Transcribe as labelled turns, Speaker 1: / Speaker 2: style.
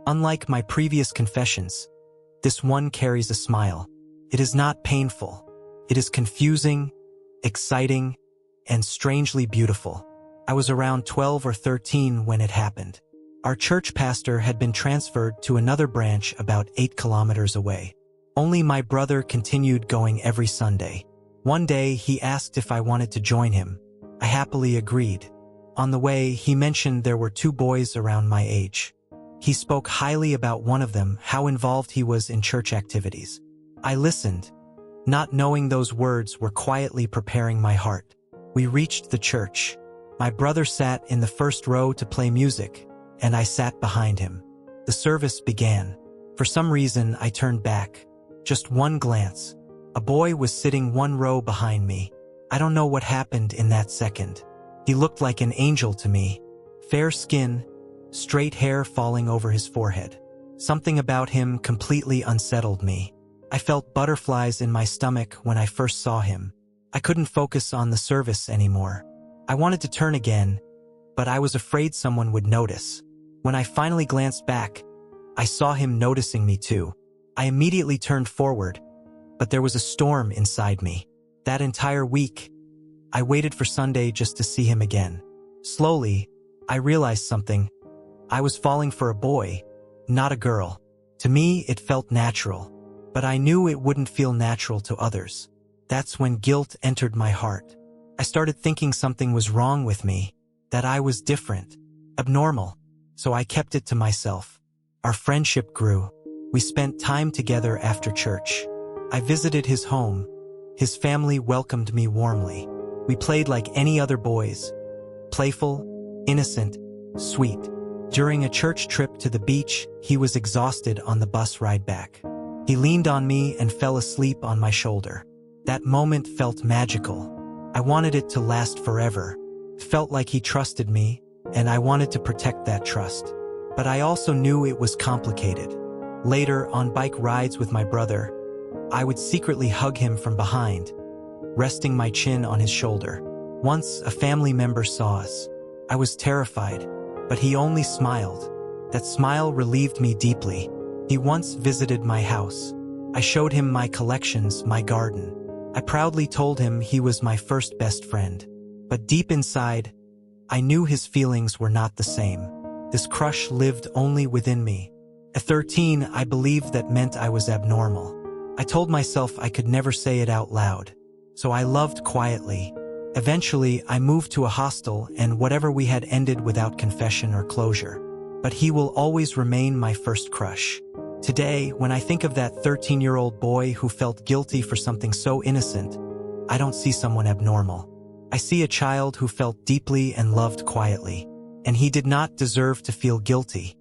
Speaker 1: Unlike my previous confessions, this one carries a smile. It is not painful. It is confusing, exciting, and strangely beautiful. I was around 12 or 13 when it happened. Our church pastor had been transferred to another branch about 8 kilometers away. Only my brother continued going every Sunday. One day, he asked if I wanted to join him. I happily agreed. On the way, he mentioned there were 2 boys around my age. He spoke highly about one of them, how involved he was in church activities. I listened, not knowing those words were quietly preparing my heart. We reached the church. My brother sat in the first row to play music, and I sat behind him. The service began. For some reason, I turned back. Just one glance. A boy was sitting 1 row behind me. I don't know what happened in that second. He looked like an angel to me. Fair skin, straight hair falling over his forehead. Something about him completely unsettled me. I felt butterflies in my stomach when I first saw him. I couldn't focus on the service anymore. I wanted to turn again, but I was afraid someone would notice. When I finally glanced back, I saw him noticing me too. I immediately turned forward, but there was a storm inside me. That entire week, I waited for Sunday just to see him again. Slowly, I realized something. I was falling for a boy, not a girl. To me, it felt natural, but I knew it wouldn't feel natural to others. That's when guilt entered my heart. I started thinking something was wrong with me, that I was different, abnormal, so I kept it to myself. Our friendship grew. We spent time together after church. I visited his home. His family welcomed me warmly. We played like any other boys. Playful, innocent, sweet. During a church trip to the beach, he was exhausted on the bus ride back. He leaned on me and fell asleep on my shoulder. That moment felt magical. I wanted it to last forever. Felt like he trusted me, and I wanted to protect that trust. But I also knew it was complicated. Later, on bike rides with my brother, I would secretly hug him from behind, resting my chin on his shoulder. Once, a family member saw us. I was terrified, but he only smiled. That smile relieved me deeply. He once visited my house. I showed him my collections, my garden. I proudly told him he was my first best friend. But deep inside, I knew his feelings were not the same. This crush lived only within me. At 13, I believed that meant I was abnormal. I told myself I could never say it out loud. So I loved quietly. Eventually, I moved to a hostel, and whatever we had ended without confession or closure. But he will always remain my first crush. Today, when I think of that 13-year-old boy who felt guilty for something so innocent, I don't see someone abnormal. I see a child who felt deeply and loved quietly. And he did not deserve to feel guilty.